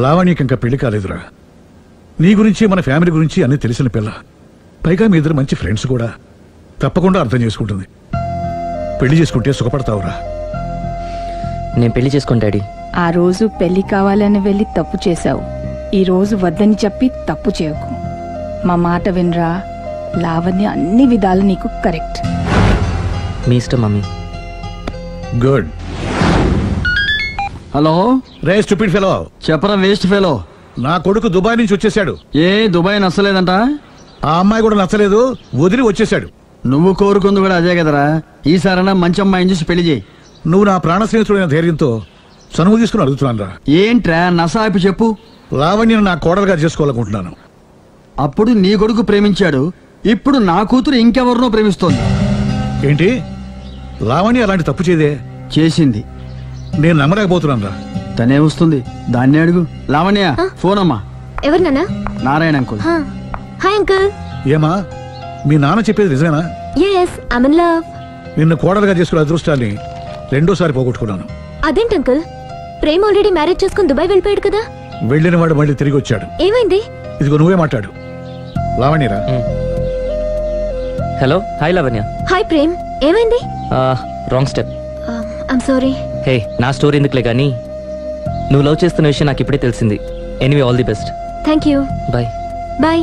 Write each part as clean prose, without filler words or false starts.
లావణ్యకి ఇంకా పెళ్లి కాలేదురా. నీ గురించి మన ఫ్యామిలీ గురించి అన్ని తెలిసిన పిల్ల. పైగా మీ ఇద్దరు మంచి ఫ్రెండ్స్ కూడా. తప్పకుండా అర్థం చేసుకుంటుంది. పెళ్లి చేసుకుంటే సుఖపడతావురా. నేను పెళ్లి చేసుకోను డాడీ. ఆ రోజు పెళ్లి కావాలని వెళ్ళి తప్పు చేశావు. ఈ రోజు వద్దని చెప్పి తప్పు చేయకు. మా మాట వినరా. లావణ్య అన్ని విధాలు నీకు కరెక్ట్. మీ ఇష్టం మమ్మీ. గుడ్. హలో రే స్టూపిడ్ ఫెలో. చెప్పరా వేస్ట్ ఫెలో. నా కొడుకు దుబాయ్ నుంచి వచ్చేసాడు. ఏ దుబాయ్ నచ్చలేదంట? ఆ అమ్మాయి కూడా నచ్చలేదు, వదిలి వచ్చేసాడు. నువ్వు కోరుకుంది కూడా అదే కదరా. ఈసారైనా మంచి అమ్మాయిని చూసి పెళ్లి చేయి. నువ్వు నా ప్రాణ స్నేహితుడైన ధైర్యంతో చనువు తీసుకుని అడుగుతున్నాను రా. ఏంట్రా నసాయిపు చెప్పు. లావణ్యను నా కోడలుగా చేసుకోవాలనుకుంటున్నాను. అప్పుడు నీ కొడుకు ప్రేమించాడు, ఇప్పుడు నా కూతురు ఇంకెవరినో ప్రేమిస్తోంది. ఏంటి? లావణ్య అలాంటి తప్పు చేయదే. చేసింది. నేను నమ్మలేకపోతున్నాను రా. తనే వస్తుంది, దాన్నే అడుగు. లావణ్య ఫోన్ అమ్మా. ఎవరు నాన్న? నారాయణ అంకుల్. Hi uncle. ఏమా మీ నాన్న చెప్పేది నిజమేనా? yes I'm in love. నిన్ను కోడలుగా చేసుకునే అదృష్టాన్ని రెండోసారి పోగొట్టుకున్నాను. అదేంటి అంకుల్, ప్రేమ్ ఆల్రెడీ మ్యారేజ్ చేసుకుని దుబాయ్ వెళ్ళిపోయాడు కదా. వెళ్ళిన వాడు మళ్ళీ తిరిగి వచ్చాడు. ఏమైంది? ఇదిగో నువ్వే మాట్లాడు. లావణ్యరా. Hello. Hi Lavanya. Hi Prem, ఏమైంది? Wrong step. I'm sorry. Hey నా స్టోరీ ఎందుకులే కానీ నువ్వు లవ్ చేస్తున్న విషయం నాకు ఇప్పుడే తెలిసింది. Anyway all the best. Thank you. Bye. Bye.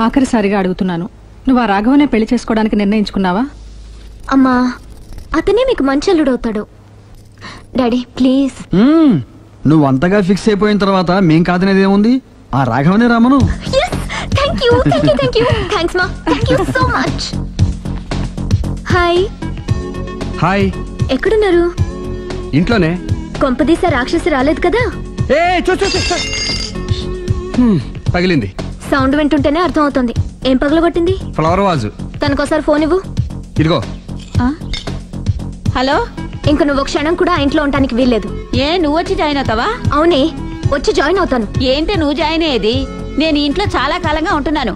ఆఖరిసారిగా అడుగుతున్నాను, నువ్వు ఆ రాఘవనే పెళ్లి చేసుకోవడానికి నిర్ణయించుకున్నావా? అమ్మా, అతనే మీకు మంచి అల్లుడవుతాడు. Daddy please. నువ్వు అంతగా ఫిక్స్ అయిపోయిన తర్వాత మేం కాదనేది ఏముంది? ఆ రాఘవనే రామను. Thank you thank you thank you. Thanks మా. Thank you so much. Hi. Hi. ఎక్కడున్నారు? ఇంట్లోనే. కొంపదీస రాక్షసి రాలేదు కదా? ఏ పగిలింది. సౌండ్ వింటుంటేనే అర్థం అవుతుంది. ఏం పగలగొట్టింది? Flower vase. తనకోసారి ఫోన్ ఇవ్వు. ఇదిగో. హలో. ఇంక నువ్వు క్షణం కూడా ఆ ఇంట్లో ఉండడానికి వీల్లేదు. ఏ నువ్వు వచ్చి జాయిన్ అవుతావా? అవునే, వచ్చి జాయిన్ అవుతాను. ఏంటి నువ్వు జాయిన్ అయ్యేది? నేను ఈ ఇంట్లో చాలా కాలంగా ఉంటున్నాను.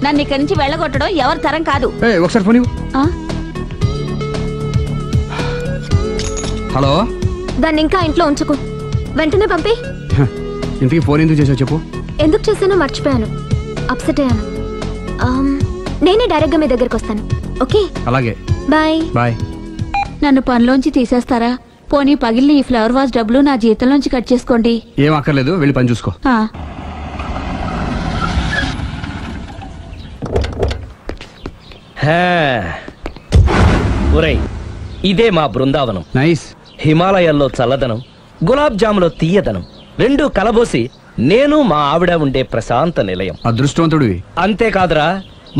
నన్ను ఇక్కడి నుంచి వెళ్ళగొట్టడం ఎవరి తరం కాదు. ఒకసారి ఫోన్ ఇవ్వు. హలో. దాన్ని ఇంకా ఇంట్లో ఉంచుకో. వెంటనే పంపి. ఇంతకీ ఫోన్ ఎందుకు చేసావు చెప్పు. ఎందుకు చేశానో మర్చిపోయాను. అప్సెట్ అయ్యాను. నేనే డైరెక్ట్ గా మీ దగ్గరకు వస్తాను. ఓకే. అలాగే. బాయ్. బాయ్. నన్ను పనిలోంచి తీసేస్తారా? పోనీ పగిలిన ఈ ఫ్లవర్ వాజ్ డబ్బులు నా జీతంలోంచి కట్ చేసుకోండి. ఏం అక్కర్లేదు, వెళ్ళి పని చూసుకో. ఒరేయ్, ఇదే మా బృందావనం. నైస్. హిమాలయాల్లో చల్లదనం, గులాబ్ జాములో తీయదనం రెండూ కలబోసి నేను మా ఆవిడ ఉండే ప్రశాంత నిలయం. అదృష్టవంతుడివి. అంతేకాదురా,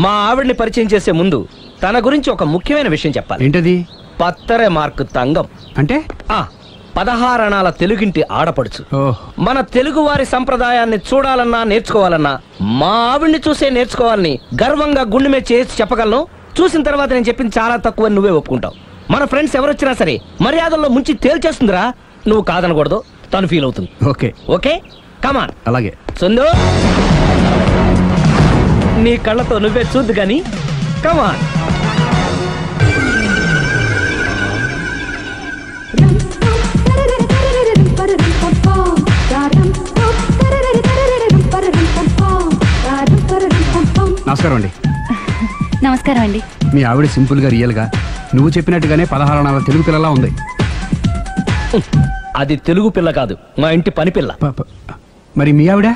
మా ఆవిడ్ని పరిచయం చేసే ముందు తన గురించి ఒక ముఖ్యమైన విషయం చెప్పాలి. ఏంటది? పత్తరె మార్కు తంగం. అంటే 16 అణాల తెలుగింటి ఆడపడుచు. మన తెలుగు వారి సంప్రదాయాన్ని చూడాలన్నా నేర్చుకోవాలన్నా మా ఆవిడ్ని చూసే నేర్చుకోవాలని గర్వంగా గుండె మీద చేసి చెప్పగలను. చూసిన తర్వాత నేను చెప్పింది చాలా తక్కువ నువ్వే ఒప్పుకుంటావు. మన ఫ్రెండ్స్ ఎవరొచ్చినా సరే మర్యాదల్లో ముంచి తేల్చేస్తుందిరా. నువ్వు కాదనకూడదు, తను ఫీల్ అవుతుంది. Okay okay come on. అలాగే. సుందు, నీ కళ్ళతో నువ్వే చూద్దు గాని కమాన్. నమస్కారం అండి. నమస్కారం అండి. మీ ఆవిడ సింపుల్ గా రియల్ గా నువ్వు చెప్పినట్టుగానే 16 అణాల తెలుగు పిల్లలా ఉంది. అది తెలుగు పిల్ల కాదు, మా ఇంటి పని పిల్ల. మరి మీ ఆవిడ?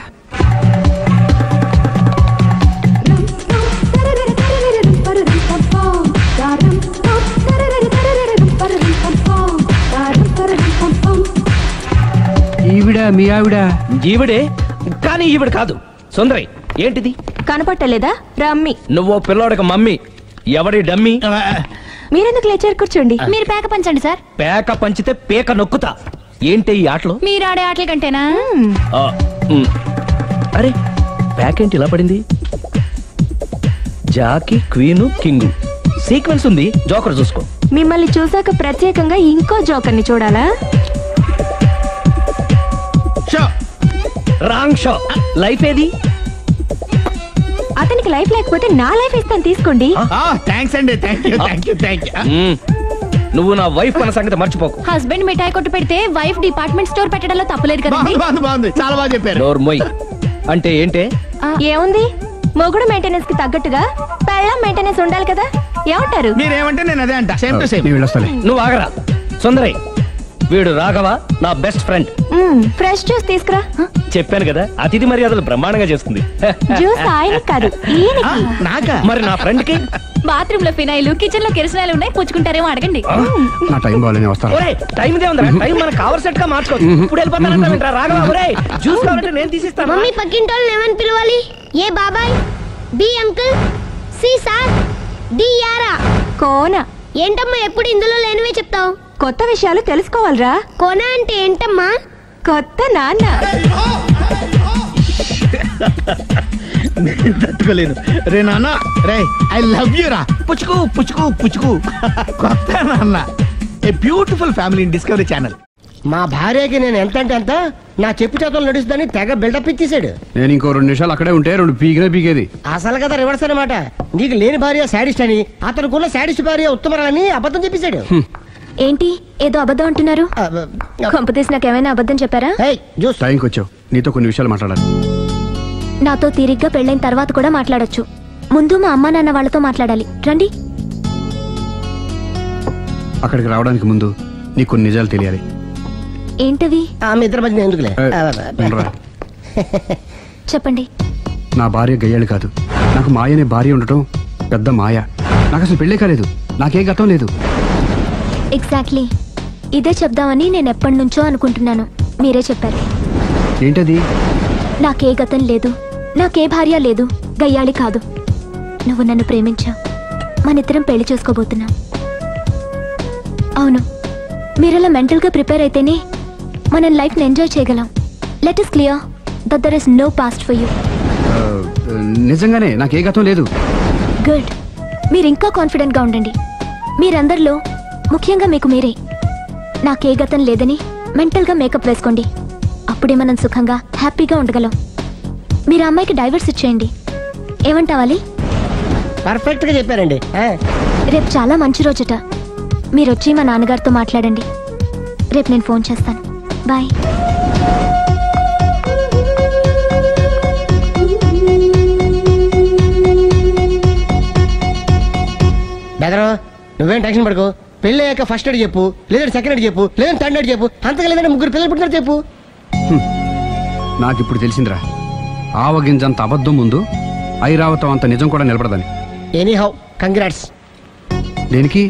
ఈవిడ మీ ఆవిడ? ఈవిడే, కానీ ఈవిడ కాదు. సుందరి, ఏంటిది కనపట్టలేదా? రమ్మి. నువ్వు పిల్లోడికి మమ్మీ. ఎవడి డమ్మి? మీరెందుకు లేచారు? కూర్చోండి. మీరు పేక పంచండి సార్. పేక పంచితే పేక నొక్కుతా. ఏంటి ఈ ఆటలు? మీరు ఆడే ఆటల కంటేనా? అరే, పేక ఏంటి ఇలా పడింది? జాకీ, క్వీను, కింగు సీక్వెన్స్ ఉంది. జోకర్ చూసుకో. మిమ్మల్ని చూసాక ప్రత్యేకంగా ఇంకో జోకర్ని చూడాలా? Wrong show. లైఫ్ ఏది? అతనికి లైఫ్ లేకపోతే నా లైఫ్ ఇస్తాను, తీసుకోండి. థాంక్స్ అండి. Thank you. నువ్వు నా వైఫ్ అన్న సంగతి మర్చిపోకు. హస్బెండ్ మిఠాయి కొట్టు పెడితే వైఫ్ డిపార్ట్మెంట్ స్టోర్ పెట్టడంలో తప్పలేదు కదండి. బాగుంది, చాలా బాగా చెప్పారు. డోర్ మొయ్. అంటే ఏంటే? ఏముంది, మొగుడు మెయింటెనెన్స్ కి తగ్గట్టుగా పెళ్ళం మెయింటెనెన్స్ ఉండాలి కదా. ఏమంటారు? మీరేమంటే నేను అదే అంట. Same to same. నువ్వు ఆగరా సుందరై. వీడు రాఘవ, నా బెస్ట్ ఫ్రెండ్. ఫ్రెష్ జ్యూస్ తీసుకురా. చెప్పాను కదా, అతిథి మర్యాదలు బ్రహ్మాండంగా చేస్తుంది. జ్యూస్ ఆయనకి కాదు, ఈయనకి. నాకా? మరి నా ఫ్రెండ్ కి? బాత్రూమ్ లో ఫినాయిల్, కిచెన్ లో కిరసనాయిలు ఉన్నాయి, పుచ్చుకుంటారేమో అడగండి. నా టైం బాగాలేని వస్తాను. టైం ఇదే ఉందా? టైం మనకు కావాల్సినట్టు గా మార్చుకోవచ్చు. ఇప్పుడు వెళ్ళిపోతానంటా రాఘవ. ఒరే జ్యూస్ కావాలంటే నేను తీసిస్తాను. మమ్మీ పక్కింటోళ్ళని ఏమని పిలవాలి? ఏ బాబాయ్, B uncle, C sir, D యారా. కోన. ఏంటమ్మా ఎప్పుడు ఇందులో లేనివే చెప్తావు? కొత్త విషయాలు తెలుసుకోవాలరా. కోన అంటే ఏంటమ్మా? కొత్త నాన్న. తట్టుకోలేను రే నాన్న. రే ఐ లవ్ యూ రా. పుచ్చుకు పుచ్చుకు పుచ్చుకు. కొత్త నాన్న. A beautiful family in discovery channel. మా భార్యకి నేను ఎంత అంటే అంత నా చెప్పు చేతులు నడుస్తుందని తెగ బిల్డప్ ఇచ్చేసాడు. నేను ఇంకో 2 నిమిషాలు అక్కడే ఉంటే 2 పీకేది. అసలు కదా రివర్స్ అనమాట. నీకు లేని భార్య శాడిస్ట్ అని, అతనుకున్న శాడిస్ట్ భార్య ఉత్తమరాలని అబద్ధం చెప్పేశాడు. ఏంటి ఏదో అబద్ధం అంటున్నారు? కొంపతీసి నాకేమైనా అబద్ధం చెప్పారా? టైంకి వచ్చావు, నీతో కొన్ని విషయాలు మాట్లాడాలి. నాతో తీరిగ్గా పెళ్ళైన తర్వాత కూడా మాట్లాడొచ్చు. ముందు మా అమ్మా నాన్న వాళ్ళతో మాట్లాడాలి. రండి. అక్కడికి రావడానికి ముందు నీకు కొన్ని నిజాలు తెలియాలి. ఏంటవి? ఆమె ఇద్దరి మధ్య ఎందుకులే. చెప్పండి. నా భార్య గయ్యాళ్ళు కాదు. నాకు మాయ అనే భార్య ఉండటం పెద్ద మాయ. నాకు అసలు పెళ్ళే కాలేదు, నాకే గతం లేదు. ఎగ్జాక్ట్లీ ఇదే చెప్దామని నేను ఎప్పటి నుంచో అనుకుంటున్నాను. మీరే చెప్పారు. ఏంటది? నాకే గతం లేదు, నాకే భార్య లేదు, గయ్యాళి కాదు. నువ్వు నన్ను ప్రేమించావు, మనిద్దరం పెళ్లి చేసుకోబోతున్నాం. అవును, మీరలా మెంటల్గా ప్రిపేర్ అయితేనే మనం లైఫ్ని ఎంజాయ్ చేయగలం. Let is clear that there is no past for you. నిజంగానే నాకే గతం లేదు. గుడ్. మీరు ఇంకా కాన్ఫిడెంట్గా ఉండండి. మీరందరిలో ముఖ్యంగా మీకు మీరే. నాకే గతం లేదని మెంటల్గా మేకప్ వేసుకోండి. అప్పుడే మనం సుఖంగా హ్యాపీగా ఉండగలం. మీరు ఆ అమ్మాయికి డైవర్స్ ఇచ్చేయండి. ఏమంటావాలి? పర్ఫెక్ట్ గా చెప్పారండి. రేపు చాలా మంచి రోజుట. మీరు వచ్చి మా నాన్నగారితో మాట్లాడండి. రేపు నేను ఫోన్ చేస్తాను. బాయ్. బెదరు నువ్వేం టెన్షన్ పడుకో. పెళ్ళి అయ్యాక ఫస్ట్ ఎయిడ్ చెప్పు, లేదంటే సెకండ్ ఎయిడ్ చెప్పు, లేదంటే థర్డ్ ఎయిడ్ చెప్పు. అంతగా లేదంటే 3 పిల్లలు పుట్టినారు చెప్పు. నాకు ఇప్పుడు తెలిసిందిరా, ఆవగింజంత అబద్ధం ముందు ఐరావతం అంత నిజం కూడా నిలబడదని. Any how congrats. దేనికి?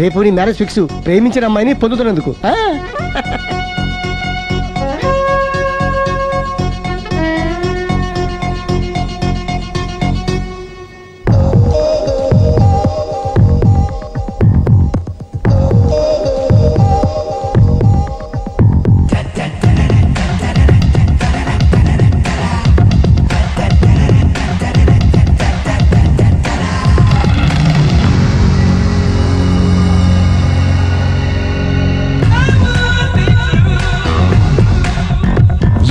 రేపు నీ మ్యారేజ్ ఫిక్స్. ప్రేమించిన అమ్మాయిని పొందుతున్నందుకు.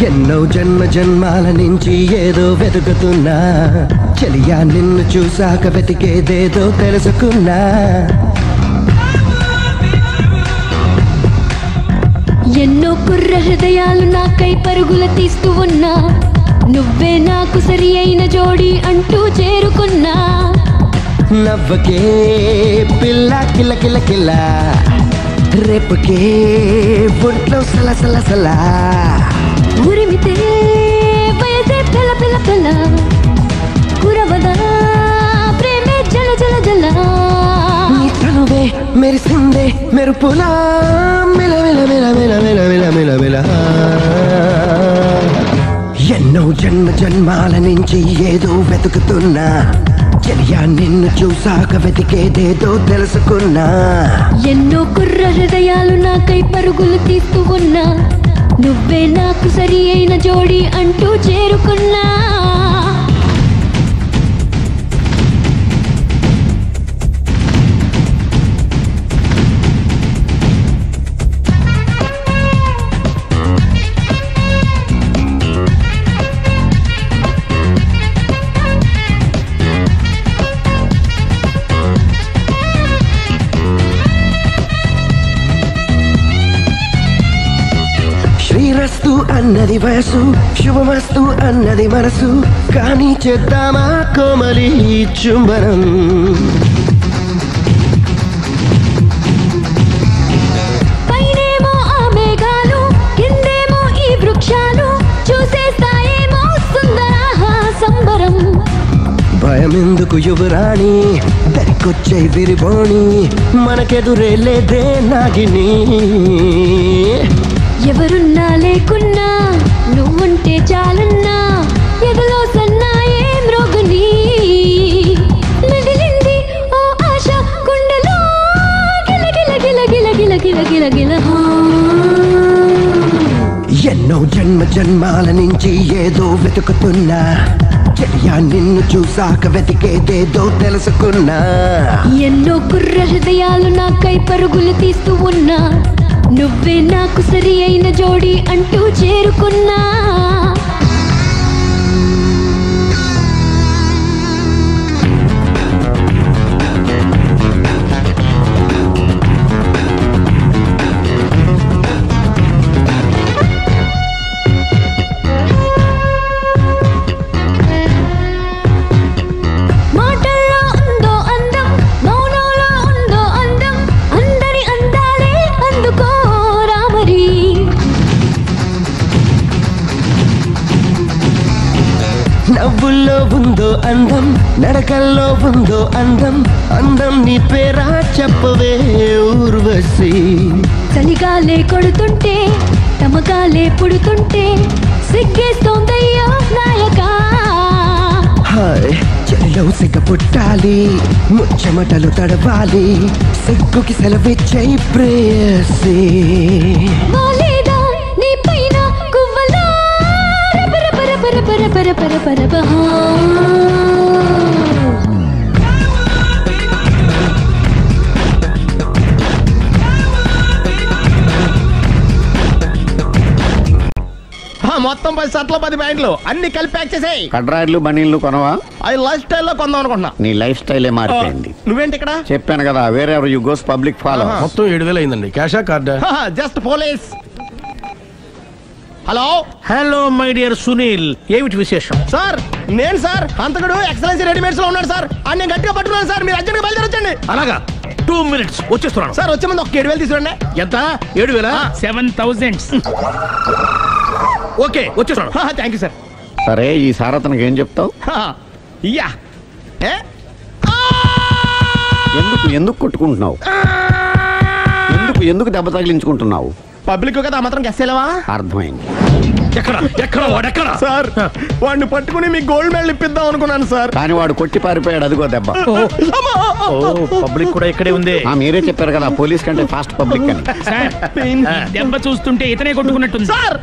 ఎన్నో జన్మాల నుంచి ఏదో వెతుకుతున్నా, చెలియా నిన్ను చూసాక వెతికేదేదో తెలుసుకున్నా. ఎన్నో కుర్ర హృదయాలు నాకై పరుగుల తీస్తూ ఉన్నా, నువ్వే నాకు సరి అయిన జోడి అంటూ చేరుకున్నా. నవ్వకే పిల్ల కిల్ల కిల్ల కిల్ల, రేపకే ఒంట్లో సల సల సల, ఉరిమితే వయసే పిల్ల పిల్ల పిల్ల, కురవదా ప్రేమే జల జల జల. నీ తనువే మెరిసిందే మెరుపులా, మిల మిల మిల మిల మిల మిల మిల మిల. ఎన్నో జన్మాల నుంచి ఏదో వెతుకుతున్నా, చెలియా నిన్ను చూసాక వెతికేదేదో తెలుసుకున్నా. ఎన్నో కుర్ర హృదయాలు నాకై పరుగులు తీస్తూ ఉన్నా, నువ్వే నాకు సరి అయిన జోడి అంటూ చేరుకున్నా. అన్నది వయసు, శుభమస్తు అన్నది మనసు, కానీ చేద్దామా కోమలి చుంబనం. పైనేమో ఆ మేఘాలు, కిందేమో ఈ వృక్షాలు, చూసేస్తాయేమో సుందర సంబరం. భయమెందుకు యువరాణి, దరికొచ్చే విరిబోణి, మనకెదురే లేదే నాగిని. ఎవరున్నా లేకున్నా నువ్వుంటే చాలన్నా, ఎదలో సన్నాయే మ్రోగుని. మిగిలింది ఓ ఆశ గుండెలో, గిల గిల గిల గిల గిల గిల గిల గిల. ఎన్నో జన్మాల నుంచి ఏదో వెతుకుతున్నా, చెయ్యా నిన్ను చూసాక వెతికేదేదో తెలుసుకున్నా. ఎన్నో కుర్ర హృదయాలు నాకై పరుగులు తీస్తూ ఉన్నా, నువ్వే నాకు సరి అయిన జోడి అంటూ చేరుకున్నా. మాటల్లో ఉందో అందం, మౌనంలో ఉందో అందం, అందరి అందాలే అందుకో రామరి. నవ్వుల్లో ఉందో అందం, నడకల్లో ఉందో అందం, అందం నీ పేరా చెప్పవే ఊర్వశి. చలిగాలే కొడుతుంటే, తమకాలే పుడుతుంటే, సిగ్గేస్తోందయ్యో నాయకా. హాయ్ చెల్లో సిగ్గ పుట్టాలి, ముచ్చమటలు తడవాలి, సిగ్గుకి సెలవిచ్చే ప్రేయసి. వాలేదా నీ పైన గువ్వలా, రపర పర పర పర పర పర పర బహా. మొత్తం 10 షర్ట్లు 10 ప్యాంట్లు అన్ని కలిపి ప్యాక్ చేసేయ్. కడ్రాయిలు బనీళ్లు కొనవా? అది లైఫ్ స్టైల్లో కొందాం అనుకుంటున్నా. నీ లైఫ్ స్టైలే మారిపోయింది. నువ్వేంటి ఇక్కడ? చెప్పాను కదా, వేరే ఎవరు యు గోస్ పబ్లిక్ ఫాలో. మొత్తం 7,000 అయిందండి. క్యాషా కార్డా? Just police. Hello hello my dear Sunil, ఏమిటి విశేషం? సార్ నేను సార్ అంతకుడు ఎక్సలెన్సీ రెడీమేడ్స్ లో ఉన్నాడు సార్. అని నేను గట్టిగా పట్టుకున్నాను సార్. మీరు అర్జెంట్గా బయలుదేరొచ్చండి. అలాగా 2 minutes వచ్చేస్తున్నాను సార్. వచ్చే ముందు ఒక 7,000 తీసుకోండి. ఎంత? 7,000? 7,000. ఓకే వచ్చేస్తున్నాను. Thank you sir. సరే ఈ సారతనకి ఏం చెప్తావు? యా ఎందుకు కొట్టుకుంటున్నావు? ఎందుకు దెబ్బ తగిలించుకుంటున్నావు? పబ్లిక్ కదా మాత్రం గెస్సేలేవా? అర్థమైంది. ఎక్కడ వాడెక్కడ? సార్ వాడిని పట్టుకుని మీ గోల్డ్ మెడల్ ఇప్పిద్దాం అనుకున్నాను సార్. కానీ వాడు కొట్టి పారిపోయాడు. అదిగో దెబ్బ. పబ్లిక్ కూడా ఇక్కడే ఉంది. మీరే చెప్పారు కదా పోలీస్ కంటే ఫాస్ట్ పబ్లిక్ అని. దెబ్బ చూస్తుంటే ఇతనే కొట్టుకున్నట్టుంది సార్.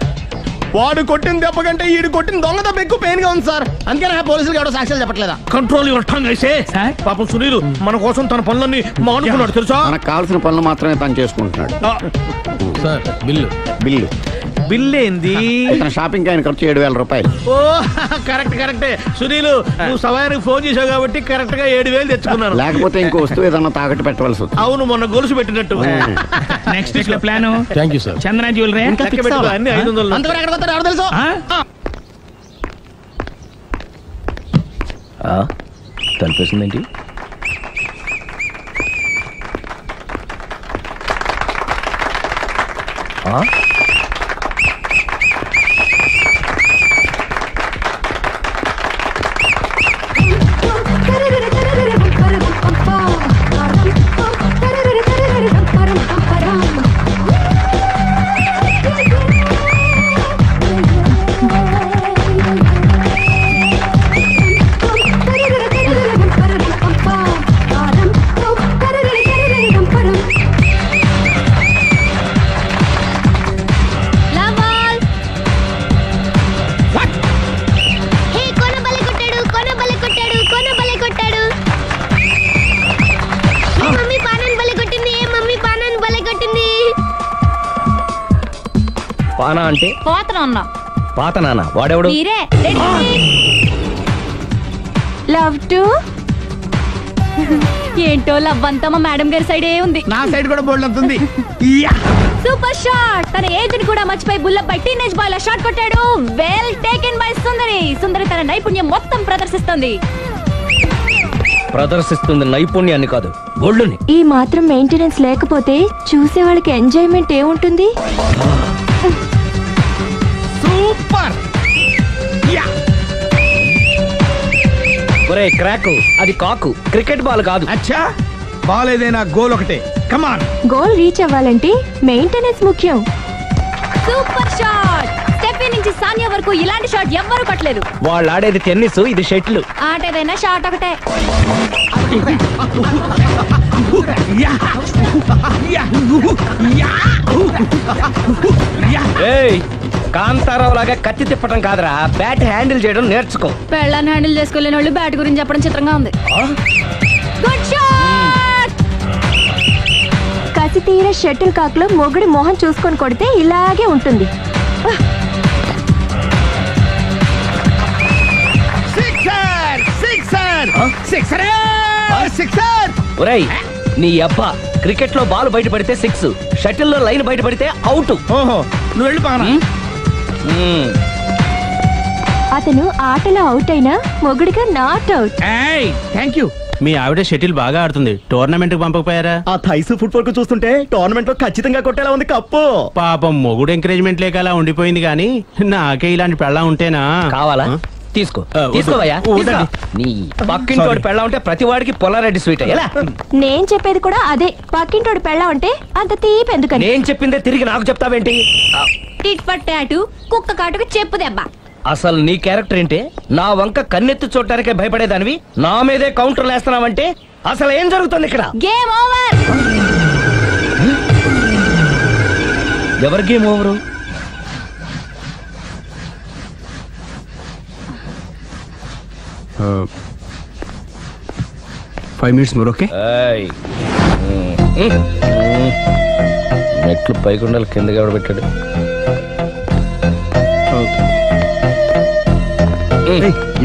వాడు కొట్టిన దెబ్బ కంటే ఈడు కొట్టిన దొంగ దెబ్బ ఎక్కువ పెయిన్ గా ఉంది సార్. అందుకని పోలీసులు ఎవడో సాక్ష్యాలు చెప్పట్లేదా? కంట్రోల్ యువర్ టంగ్ అయితే. పాపం సునీల్ మన కోసం తన పనులన్నీ మానుకున్నాడు తెలుసా? మనకు కావాల్సిన పనులు మాత్రమే తను చేసుకుంటున్నాడు. సార్ బిల్లు బిల్ ఏంది? షాపింగ్ ఆయన ఖర్చు 7,000 రూపాయలు. ఓ కరెక్టే సునీల్, నువ్వు సమయానికి ఫోన్ చేసావు కాబట్టి కరెక్ట్ గా 7,000 తెచ్చుకున్నాను. లేకపోతే ఇంకో వస్తువు ఏదన్నా తాకట్టు పెట్టవలసి వస్తుంది. అవును, మొన్న గొలుసు పెట్టినట్టు. నెక్స్ట్ వీక్ లో plan. Thank you sir. Chandana jewellery అన్ని 500. అంతవరకు ఎక్కడ పోతారు ఎవరు తెలుసు? తలిపేసిందేంటి? పానా అంటే పాత నాన్న. వాడెవడు? లవ్ టు ఏంటో లవ్ అంతా మా మేడం గారి సైడే ఉంది. నా సైడ్ కూడా బోల్డ్ అవుతుంది. Super shot. తన ఏజ్ ని కూడా మర్చిపోయి బుల్లపై టీనేజ్ బాయ్ లా షాట్ కొట్టాడు. వెల్ టేకెన్ బై సుందరి. సుందరి తన నైపుణ్యం మొత్తం ప్రదర్శిస్తుంది. నైపుణ్యాన్ని కాదు, ఒళ్ళుని. ఈ మాత్రం మెయింటెనెన్స్ లేకపోతే చూసే వాళ్ళకి ఎంజాయ్మెంట్ ఏముంటుంది? సూపర్. ఒరే క్రాకు, అది కాకు, క్రికెట్ బాల్ కాదు. అచ్చా, బాల్ ఏదైనా గోల్ ఒకటే. కమాన్. గోల్ రీచ్ అవ్వాలంటే మెయింటెనెన్స్ ముఖ్యం. Super shot. స్టెఫీ నుంచి సానియా వరకు ఇలాంటి షాట్ ఎవ్వరూ కొట్టలేదు. వాళ్ళు ఆడేది టెన్నిస్, ఇది షటిల్. ఆట ఏదైనా షాట్ ఒకటే. కాంతారావు లాగా కత్తి తిప్పటం కాదురా, బ్యాట్ హ్యాండిల్ చేయడం నేర్చుకో. పెళ్ళాన్ని హ్యాండిల్ చేసుకోలేని వాళ్ళు బ్యాట్ గురించి చెప్పడం చిత్రంగా ఉంది. Good shot. కసి తీర షటిల్ కాక్ లో మొగుడి మొహం చూసుకొని కొడితే ఇలాగే ఉంటుంది. ఒరేయ్, నీ అబ్బా, క్రికెట్ లో బాల్ బయటపడితే 6, షటిల్ లో లైన్ బయటపడితే అవుట్. ఓహో, నువ్వు వెళ్ళి పానా. అతను ఆటలో అవుట్ అయినా మొగుడిగా నాట్ అవుట్. Thank you. మీ ఆవిడ షటిల్ బాగా ఆడుతుంది, టోర్నమెంట్ కి పంపకపోయారా? ఆ థైస్ ఫుట్బాల్ కు చూస్తుంటే టోర్నమెంట్ లో ఖచ్చితంగా కొట్టేలా ఉంది కప్పు. పాపం మొగుడు ఎంకరేజ్మెంట్ లేక అలా ఉండిపోయింది, కానీ నాకే ఇలాంటి పెళ్ళా ఉంటేనా. కావాలా? తీసుకో, తీసుకోవయ్యా. నీ పక్కింటోడి పెళ్ళ ఉంటే ప్రతి వాడికి పొలారెడ్డి స్వీట్. ఎలా? నేను చెప్పేది కూడా అదే. పక్కింటోడి పెళ్ళ ఉంటే అంత తీపి ఎందుకని? నేను చెప్పిందే తిరిగి నాకు చెప్తావేంటి? టిట్ ఫర్ టాటూ, కుక్క కాటుకు చెప్పు దెబ్బ. అసలు నీ క్యారెక్టర్ ఏంటి? నా వంక కన్నెత్తి చూడటానికే భయపడేదానివి నా మీదే కౌంటర్లు వేస్తున్నావంటే అసలు ఏం జరుగుతుంది ఇక్కడ? Game over. ఎవరి game over? 5 minutes more, okay? మెట్లు పైకుండలు కిందకి ఎవడ పెట్టాడు?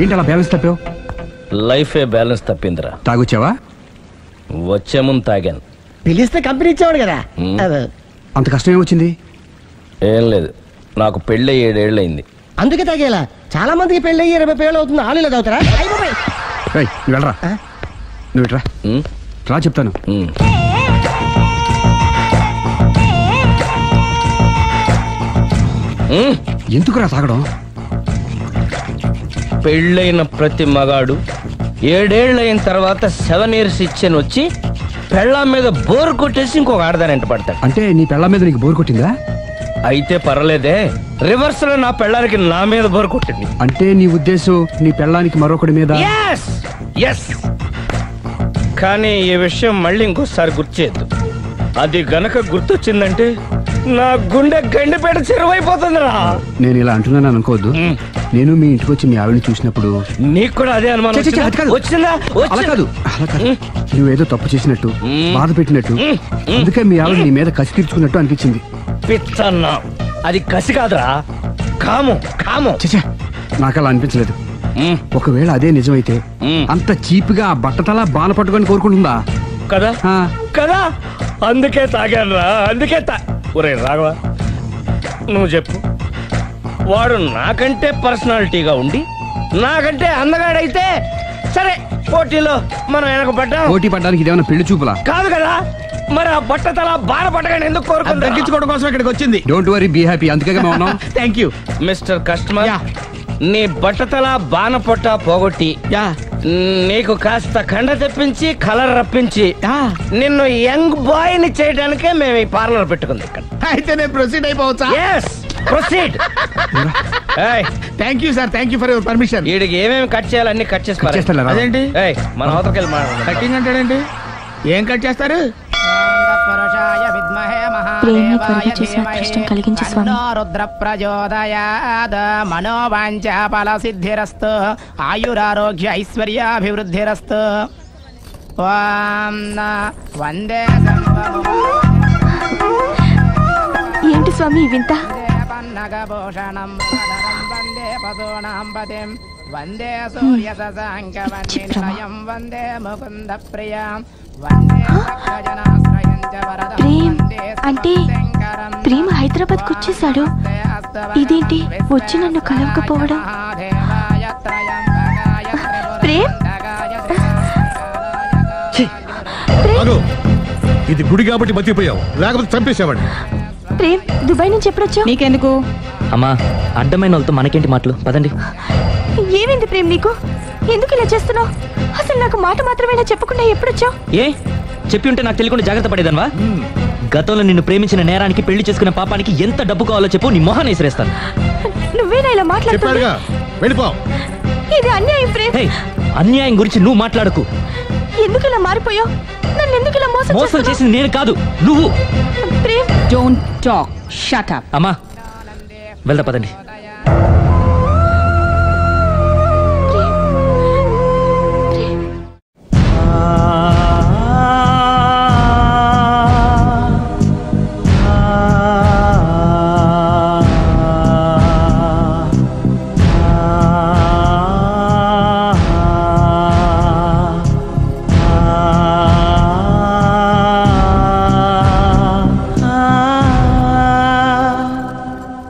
ఏంటి అలా బ్యాలెన్స్ తప్పావు? లైఫే బ్యాలెన్స్ తప్పిందిరా. తాగొచ్చావా? వచ్చే ముందు తాగాను. పిలిస్తే కంపెనీ ఇచ్చేవాడు కదా. అంత కష్టం ఏమొచ్చింది? ఏం లేదు, నాకు పెళ్ళి 7 ఏళ్ళు అయింది. అందుకే తాగేలా. చాలా మందికి పెళ్ళి 20 ఏళ్ళు అవుతుంది. ఆలు తాగుతారా? నువ్వు వెళ్ళరా, నువ్వు ఇట్రా రా చెప్తాను. ఎందుకురా తాగడం? పెళ్ళైన ప్రతి మగాడు 7 ఏళ్ళు అయిన తర్వాత 7 years ఇచ్చాను వచ్చి పెళ్ళాం మీద బోర్ కొట్టేసి ఇంకొక ఆడదానంట పడతాడు. అంటే నీ పెళ్ళాం మీద నీకు బోర్ కొట్టిందా? అయితే పర్లేదే, రివర్స్ లో నా పెళ్ళానికి నా మీద బోర్ కొట్టింది. అంటే నీ ఉద్దేశం నీ పెళ్ళానికి మరొకటి మీద? కానీ ఈ విషయం మళ్ళీ ఇంకోసారి గుర్తు చేయద్దు. అది గనక గుర్తొచ్చిందంటే నా గుండె గండిపేట చెరువైపోతుందిరా. నేను ఇలా అంటున్నాను అనుకోవద్దు. నేను మీ ఇంటికి వచ్చి మీ ఆవిడని చూసినప్పుడు నీకు కూడా అదే అనుమానం వచ్చిందా? అలా కాదు, నువ్వేదో తప్పు చేసినట్టు, బాధ పెట్టినట్టు, అందుకే మీ ఆవిడ నీ మీద కసి తీర్చుకున్నట్టు అనిపించింది. పిచ్చన్నా, అది కసి కాదురా, కాము కాము. నాకు అలా అనిపించలేదు. ఒకవేళ అదే నిజమైతే అంత చీప్ గా బట్టతలా బాణ పట్టుకొని కోరుకుంటుందా? కదా కదా, అందుకే తాగాను రా, అందుకే ఒరే రాఘవ, నువ్వు చెప్పు, వాడు నాకంటే పర్సనాలిటీగా ఉండి నాకంటే అందగాడైతే సరే, పోటీలో మనం వెనక పడ్డాం. పోటీ పడ్డానికి ఇదేమన్నా పెళ్లి చూపులా? కాదు కదా, మరి ఆ బట్టతల బాణ పట్టగానే ఎందుకు కోరుకుంటా? తగ్గించుకోవడం కోసం ఇక్కడికి వచ్చింది. Don't worry, be happy. అందుకే థ్యాంక్ యూ మిస్టర్ కస్టమర్. నీ బట్టతల బాణ పొట్ట పోగొట్టి నీకు కాస్త కండ తెప్పించి కలర్ రప్పించి నిన్ను యంగ్ బాయ్ ని చేయడానికే మేము ఈ పార్లర్ పెట్టుకుంది ఇక్కడ. అయితే నేను ప్రొసీడ్ అయిపోవచ్చా? Proceed. Thank you sir, thank you for your permission. వీడికి ఏమేమి కట్ చేయాలి అన్ని కట్ చేసి అదేంటి మన అవతలకి వెళ్ళి మాట్లాడు. కటింగ్ అంటాడేంటి? ఏం కట్ చేస్తారు? ప్రేమ త్వరగా చేసి అదృష్టం కలిగించు స్వామి. రుద్ర ప్రచోదయాద్ మనోవాంఛ ఫల సిద్ధిరస్తు ఆయురారోగ్య ఐశ్వర్యాభివృద్ధిరస్తు. వందే ఏంటి స్వామి వింత? పన్నగభూషణం వందే పశూనాం పతిం వందే సూర్య శశాంకవన్నిలయం వందే ముకుంద ప్రియం వందే సకలజనాశ్రయం చ వరదం అంటే ప్రేమ హైదరాబాద్కి వచ్చేసాడు. ఇదేంటి వచ్చి నన్ను కలవకపోవడం? ప్రేమ్ ఆగు. ఇది గుడి కాబట్టి బతికిపోయావు, లేకపోతే చంపేసేవాడిని. ప్రేమ్ దుబాయ్ నుంచి ఎప్పుడొచ్చావు? నీకెందుకు? అమ్మా అడ్డమైన వాళ్ళతో మనకేంటి మాటలు, పదండి. ఏమైంది ప్రేమ్ నీకు? ఎందుకు ఇలా చేస్తున్నావు? అసలు నాకు మాట మాత్రమేనా చెప్పకుండా ఎప్పుడొచ్చావు? ఏ చెప్పి ఉంటే నాకు తెలియకుండా జాగ్రత్త పడేదన్వా? గతంలో నిన్ను ప్రేమించిన నేరానికి, పెళ్లి చేసుకున్న పాపానికి ఎంత డబ్బు కావాలో చెప్పు, నీ మొహాన్ని విసిరేస్తాను. నువ్వేనా ఇలా మాట్లాడుతున్నావు? ఇది అన్యాయం ప్రేమ్. అన్యాయం గురించి నువ్వు మాట్లాడకు. ఎందుకు ఇలా మారిపోయావు? నన్ను ఎందుకు ఇలా మోసం చేసింది నేను కాదు, నువ్వు. Prem don't talk, shut up. అమ్మా వెళ్దా పదండి.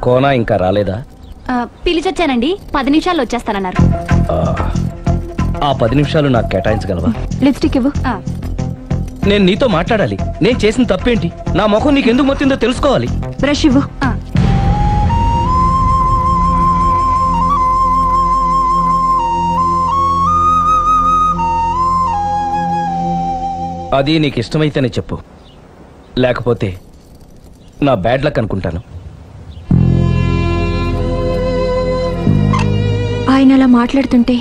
కోనా ఇంకా రాలేదా? పిలిచొచ్చానండి, 10 నిమిషాల్లో వచ్చేస్తానన్నారు. ఆ 10 నిమిషాలు నాకు కేటాయించగలవా? లిప్స్టిక్ ఇవ్వు. నేను నీతో మాట్లాడాలి. నేను చేసిన తప్పేంటి, నా ముఖం నీకు ఎందుకు మొత్తిందో తెలుసుకోవాలి. బ్రష్ ఇవ్వు. అది నీకు ఇష్టమైతేనే చెప్పు, లేకపోతే నా బ్యాడ్ లక్ అనుకుంటాను. ఆయన అలా మాట్లాడుతుంటే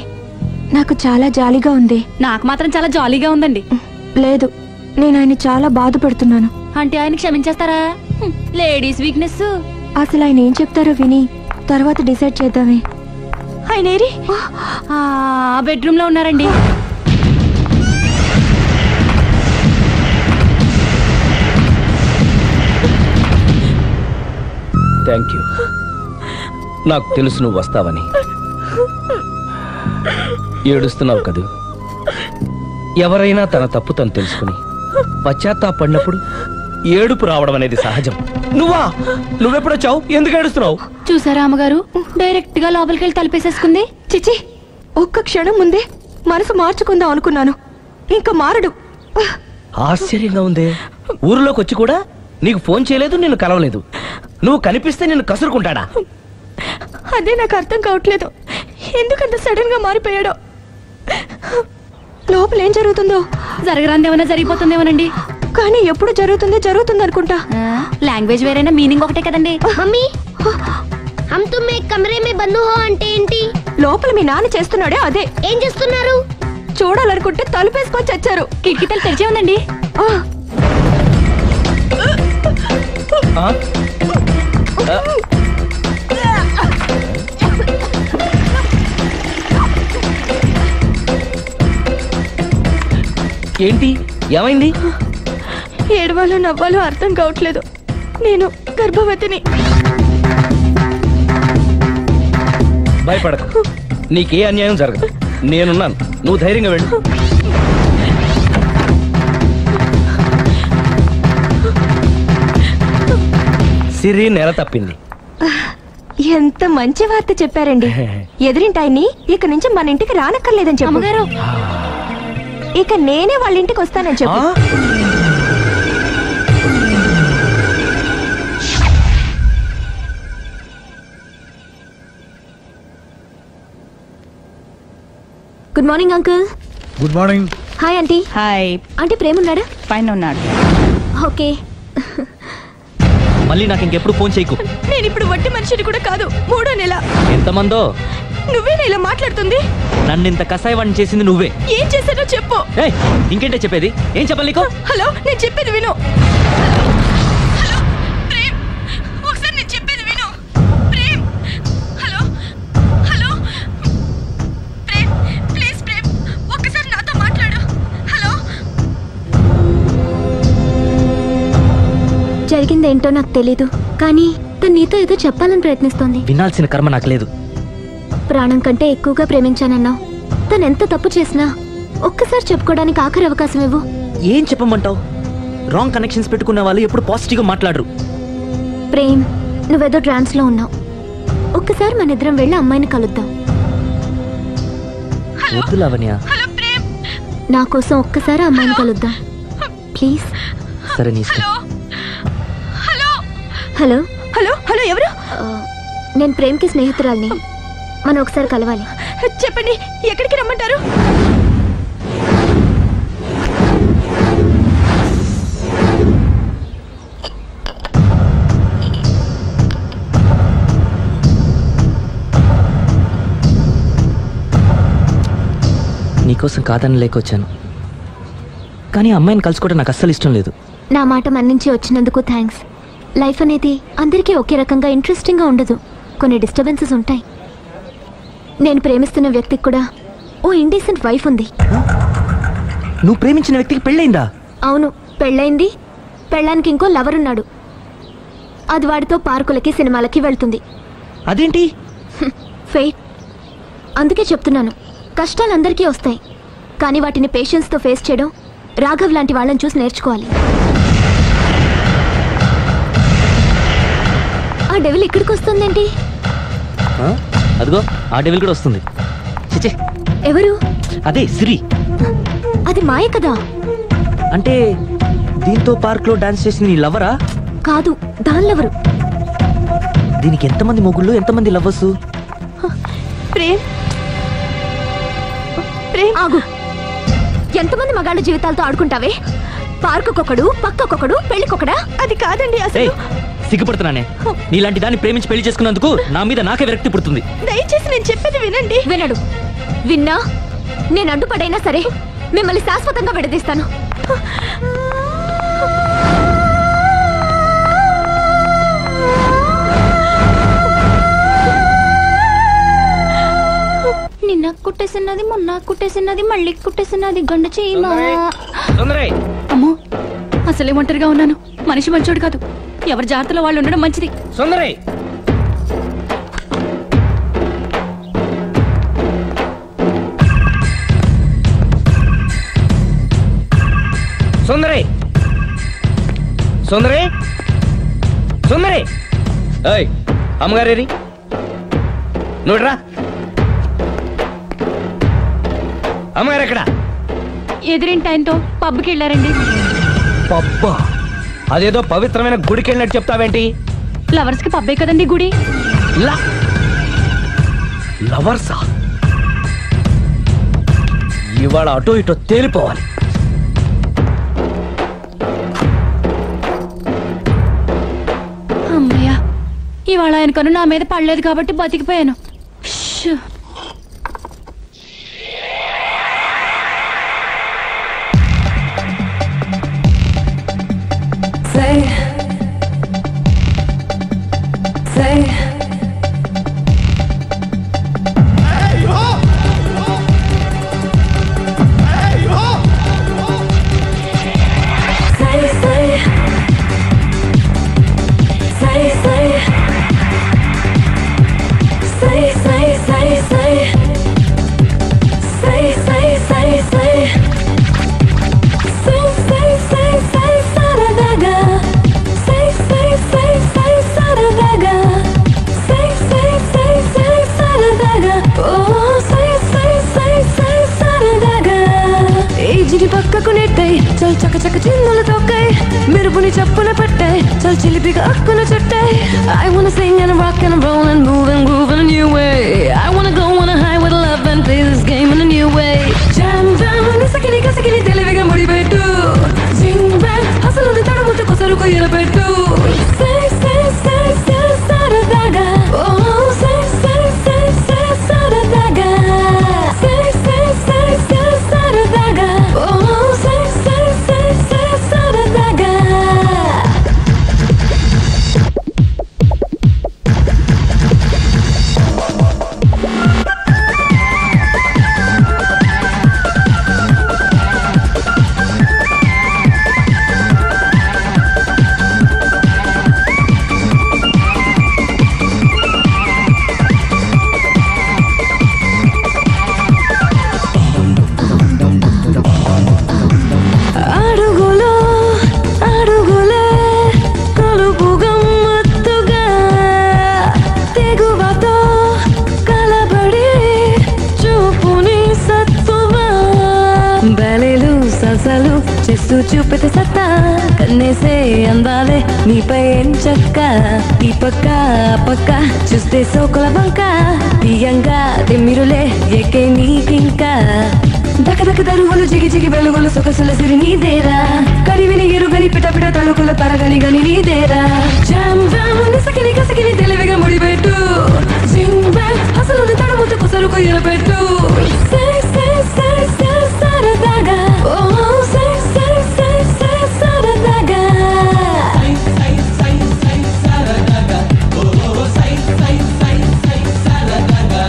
నాకు చాలా జాలీగా ఉంది. నాకు మాత్రం చాలా జాలీగా ఉందండి. లేదు, నేను ఆయన చాలా బాధపడుతున్నాను. అంటే ఆయన క్షమించేస్తారా? Ladies weakness. అసలు ఆయన ఏం చెప్తారో విని తర్వాత డిసైడ్ చేద్దామే. ఆయన ఏరి? బెడ్రూమ్ లో ఉన్నారండి. Thank you. నాకు తెలుసు నువ్వు వస్తావని. ఏడుస్తున్నావు కదూ? ఎవరైనా తన తప్పు తను తెలుసుకుని పశ్చాత్తాపడినప్పుడు ఏడుపు రావడం అనేది సహజం. నువ్వెప్పుడొచ్చావు? ఎందుకు ఏడుస్తున్నావు? చూసారా అమ్మగారు, డైరెక్ట్ గా లోపలికి వెళ్ళి తలిపేసేసుకుంది. చిచి, ఒక్క క్షణం ముందే మనసు మార్చుకుందాం అనుకున్నాను, ఇంకా మారడు. ఆశ్చర్యంగా ఉందే. ఊరిలోకి వచ్చి కూడా నీకు ఫోన్ చేయలేదు, నిన్ను కలవలేదు. నువ్వు కనిపిస్తే నిన్ను కసురుకుంటాడా? అదే నాకు అర్థం కావట్లేదు, ఎందుకంత సడన్ గా మారిపోయాడో. లోపల ఏం జరుగుతుందో? జరగరాందేమన్నా జరిగిపోతుందేమోనండి. కానీ ఎప్పుడు జరుగుతుంది అనుకుంటా. లాంగ్వేజ్ వేరైనా మీనింగ్ ఒకటే కదండి. మమ్మీ, హమ్ తుమ్ ఏక్ కమరే మే బంద్ హో అంటే ఏంటి? లోపల మీ నాన్న చేస్తున్నాడే అదే. ఏం చేస్తున్నారు? చూడాలనుకుంటే తలుపేసుకొని చచ్చారు. కిటికీ తలుపు తెరిచే ఉందండి. ఏంటి, ఏమైంది? ఏడవాలో నవ్వాలో అర్థం కావట్లేదు. నేను గర్భవతిని. భయపడకు, నీకే అన్యాయం జరగదు. నేనున్నాను, నువ్వు ధైర్యంగా వెళ్ళు. సిరి నెల తప్పింది. ఎంత మంచి వార్త చెప్పారండి. ఎదురింటాయన్ని ఇక నుంచి మన ఇంటికి రానక్కర్లేదని చెప్పు. ఇక నేనే వాళ్ళ ఇంటికి వస్తానని చెప్పు. Good morning uncle. Good morning. Hi aunty. Hi. Aunty Prema ఉన్నాడా? పైన ఉన్నాడు. ఓకే. మళ్ళీ నాకు ఇంకెప్పుడు ఫోన్ చేయకు. నేను ఇప్పుడు వట్టి మనిషిని కూడా కాదు, 3వ నెల. ఎంతమందో? నువ్వేనా ఇలా మాట్లాడుతుంది? నన్ను ఇంత కసాయవాడిని చేసింది నువ్వే. ఏం చేశానో చెప్పు. ఇంకేంటే చెప్పేది? ఏం చెప్పాలి నీకు? హలో, నేను చెప్పేది విను. హలో ప్రేమ్, ఒకసారి నేను చెప్పేది విను. Prem, hello hello Prem, please Prem, ఒక్కసారి నాతో మాట్లాడు. హలో. జరిగిందేంటో నాకు తెలీదు, కానీ తను నీతో ఏదో చెప్పాలని ప్రయత్నిస్తోంది. వినాల్సిన కర్మ నాకు లేదు. ప్రాణం కంటే ఎక్కువగా ప్రేమించానన్నావు. తను ఎంత తప్పు చేసినా ఒక్కసారి చెప్పుకోవడానికి ఆఖరి అవకాశం ఇవ్వు. ఏం చెప్పమంటావు? రాంగ్ కనెక్షన్స్ పెట్టుకున్న వాళ్ళు ఎప్పుడు పాజిటివ్గా మాట్లాడరు. ప్రేమ్, నువ్వేదో ట్రాన్స్ లో ఉన్నావు. ఒక్కసారి మన ఇద్దరం వెళ్ళి అమ్మాయిని కలుద్దాం. వద్దు లావణ్య. నా కోసం ఒక్కసారి అమ్మాయిని కలుద్దాం ప్లీజ్. సరే నీ ఇష్టం. హలో హలో హలో ఎవరు? నేను ప్రేమ్కి స్నేహితురాల్ని. మనం ఒకసారి కలవాలి. చెప్పండి, ఎక్కడికి రమ్మంటారు? నీకోసం కాదని లేకొచ్చాను, కానీ అమ్మాయిని కలుసుకోవడం నాకు అస్సలు ఇష్టం లేదు. నా మాట మన్నించి వచ్చినందుకు థ్యాంక్స్. లైఫ్ అనేది అందరికీ ఒకే రకంగా ఇంట్రెస్టింగ్గా ఉండదు. కొన్ని డిస్టర్బెన్సెస్ ఉంటాయి. నేను ప్రేమిస్తున్న వ్యక్తికి కూడా ఓ ఇండీసెంట్ వైఫ్ ఉంది. నువ్వు ప్రేమించిన వ్యక్తికి పెళ్ళైందా? అవును, పెళ్ళైంది. పెళ్ళానికి ఇంకో లవర్ ఉన్నాడు. అది వాడితో పార్కులకి సినిమాలకి వెళ్తుంది. అదేంటి? ఫెయిట్. అందుకే చెప్తున్నాను, కష్టాలు అందరికీ వస్తాయి, కానీ వాటిని పేషెన్స్తో ఫేస్ చేయడం రాఘవ్ లాంటి వాళ్ళని చూసి నేర్చుకోవాలి. ఆ డెవిల్ ఇక్కడికి వస్తుందేంటి? అదిగో ఆ డెవిల్ కూడా వస్తుంది. చిచే, ఎవరు? అదే సిరి. అది మాయ కదా. అంటే దీంతో పార్క్ లో డాన్స్ చేసిన నీ లవరా? కాదు, దాని లవరు. దీనికి ఎంతమంది మొగుళ్ళు, ఎంతమంది లవర్సు? ప్రేమ్, ఆగు. ఎంతమంది మగాళ్ళ జీవితాలతో ఆడుకుంటావే? పార్కుకొకడు, పక్కకొకడు, పెళ్లికొకడా? అది కాదండి అసలు. సిగ్గుపడుతున్నానే. నీలాంటి దాన్ని ప్రేమించి పెళ్లి చేసుకున్నందుకు నా మీద నాకే విరక్తి పుడుతుంది. దయచేసి నేను చెప్పేది వినండి. వినడు. విన్నా నేను అడ్డుపడైనా సరే మిమ్మల్ని శాశ్వతంగా విడదీస్తాను. నిన్న కుట్టేసినది, మొన్న కుట్టేసినది, మళ్ళీ కుట్టేసినది గండ చీమ. అమ్మో, అసలే ఒంటరిగా ఉన్నాను. మనిషి మంచోడు కాదు. ఎవరి జాగ్రత్తలో వాళ్ళు ఉండడం మంచిది. సుందరి, సుందరి, సుందరి, సుందరి. ఏయ్, అమ్మగారేరి, నువ్వురా. అమ్మగారు ఎక్కడ? ఎదురింటి ఆయనతో పబ్కి వెళ్ళారండి. పబ్బా? అదేదో పవిత్రమైన గుడికి వెళ్ళినట్టు చెప్తావేంటి? లవర్స్ కి పబ్బే కదండి గుడి. లవర్సా? ఇవాళ అటో ఇటో తేలిపోవాలి. అమ్మయ్యా, ఇవాళ ఆయన కను నా మీద పడలేదు కాబట్టి బతికిపోయాను. షూ. పక్కకు నెట్టాయి చల్ చక్క చక్క చిన్నుల తొక్కాయి మెరుపుని చప్పున పట్టాయి చల్ చిలిపిగా అక్కున చుట్టాయి. I wanna sing and rock and roll and move and groove in a new way. I wanna go on a high with love and play this game in a new way. Jam jam నిసకిని కసకిని తెలివిగా ముడిపెట్టు. Zing bang అసలు తడముట్టు కొసరుకు ఎరపెట్టు. Say say say say సరదాగా. Oh say say say say సరదాగా. Say say say say సరదాగా. Oh say say say say సరదాగా. చూస్తూ చూపితే సత్తా కన్నేసే అందాలే నీపై ఎంచక్క ఈ పక్క ఆ పక్క చూస్తే సోకుల బంక తీయంగా తిమ్మిరులే ఎక్కే నీకింకా దకదక దరువులు జిగి జిగి వెలుగులు సొగసుల సిరి నీదేరా కరివిని ఎరుగని పిటపిట తలుకుల తరగని గని నీదేరా జామ్ జామ్ నిసకిని కసకిని తెలివిగా ముడిపెట్టు జింగ్ బ్యాంగ్ అసలు తడముతు కుసరుకు ఎరపెట్టు సై సై సై సై సరదాగా ఓ సై సై సై సై సరదాగా సై సై సై సై సరదాగా ఓ సై సై సై సై సరదాగా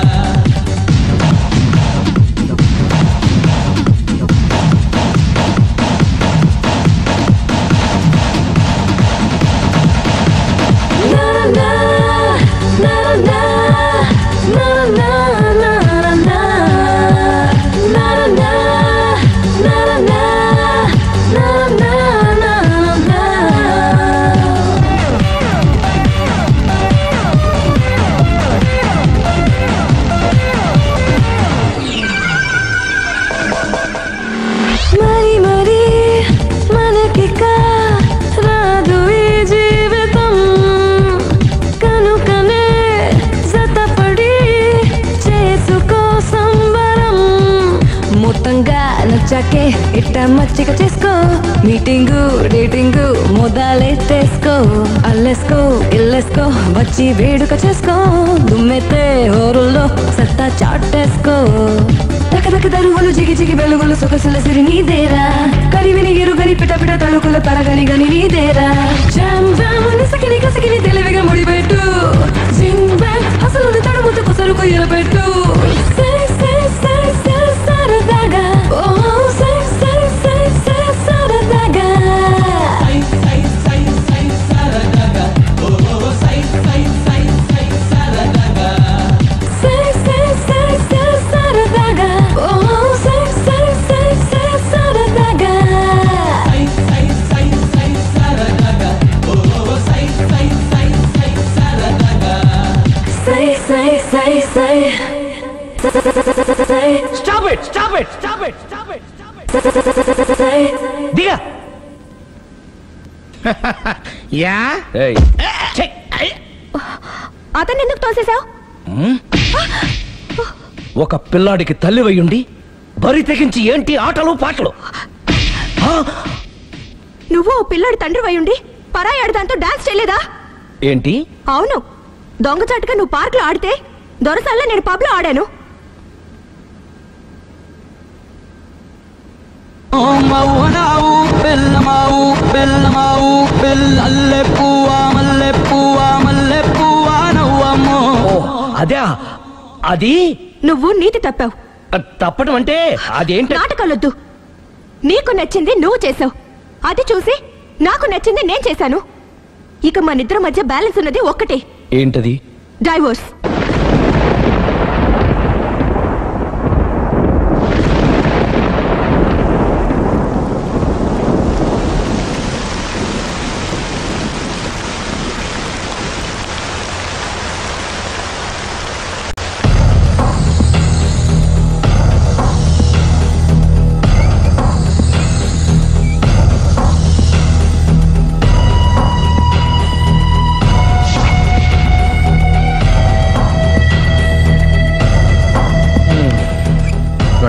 నచ్చాకే ఇట్ట మచ్చిక చేసుకో మీటింగు డేటింగు మొదలెట్టేసుకో అల్లేసుకో ఇల్లేసుకో వచ్చి వేడుక చేసుకో దుమ్మెత్తే హోరుల్లో సత్తా చాటేసుకో దకదక దరువులు జిగి జిగి వెలుగులు సొగసుల సిరి నీదేరా కరివిని ఎరుగని పిటపిట తలుకుల తరగని గని నీదేరా జామ్ జామ్ నిసకిని కసకిని తెలివిగా ముడిపెట్టు జింగ్ బ్యాంగ్ అసలు తడుముతు కుసరుకు ఎరపెట్టు సై సై సై సై సరదాగా ఓ సై సై సై సై సరదాగా సై సై సై సై సరదాగా ఓ సై సై సై సై సరదాగా సై సై సై సై సరదాగా ఓ సై సై సై సై సరదాగా సై సై సై సై సరదాగా ఓ సై సై సై సై సరదాగా సై సై సై సై Stop it! Stop it! Stop it! Stop it! దిగా యా అతన్ని ఎందుకు తోసేశావు ఒక పిల్లాడికి తల్లివయ్యుండి బరి తెగించి ఏంటి ఆటలు పాటలు నువ్వు ఓ పిల్లాడి తండ్రి అయ్యుండి పరాయాడు దాంతో డాన్స్ చేయలేదా ఏంటి అవును దొంగచాటుగా నువ్వు పార్క్ లో ఆడితే దొరసాల్లో నేను పబ్ లో ఆడాను మౌనావు బెల్లమావు బెల్లమావు బెల్లల్లె పువ్వా మల్లె పువ్వా మల్లె పువ్వా నవ్వమ్మో అదే అది నువ్వు నీతి తప్పావు తప్పడం అంటే అదేంటి నాటకాలొద్దు నీకు నచ్చింది నువ్వు చేసావు అది చూసి నాకు నచ్చింది నేను చేశాను ఇక మనిద్దరి మధ్య బ్యాలెన్స్ ఉన్నది ఒక్కటే ఏంటది డైవోర్స్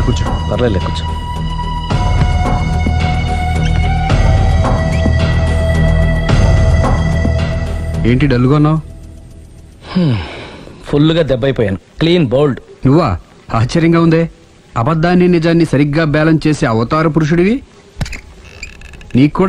కూర్చో పర్లేదు కూర్చో ఏంటి డల్గా ఉన్నావు ఫుల్గా దెబ్బైపోయాను క్లీన్ బౌల్డ్ నువ్వా ఆశ్చర్యంగా ఉందే అబద్ధాన్ని నిజాన్ని సరిగ్గా బ్యాలెన్స్ చేసే అవతార పురుషుడివి నీకు కూడా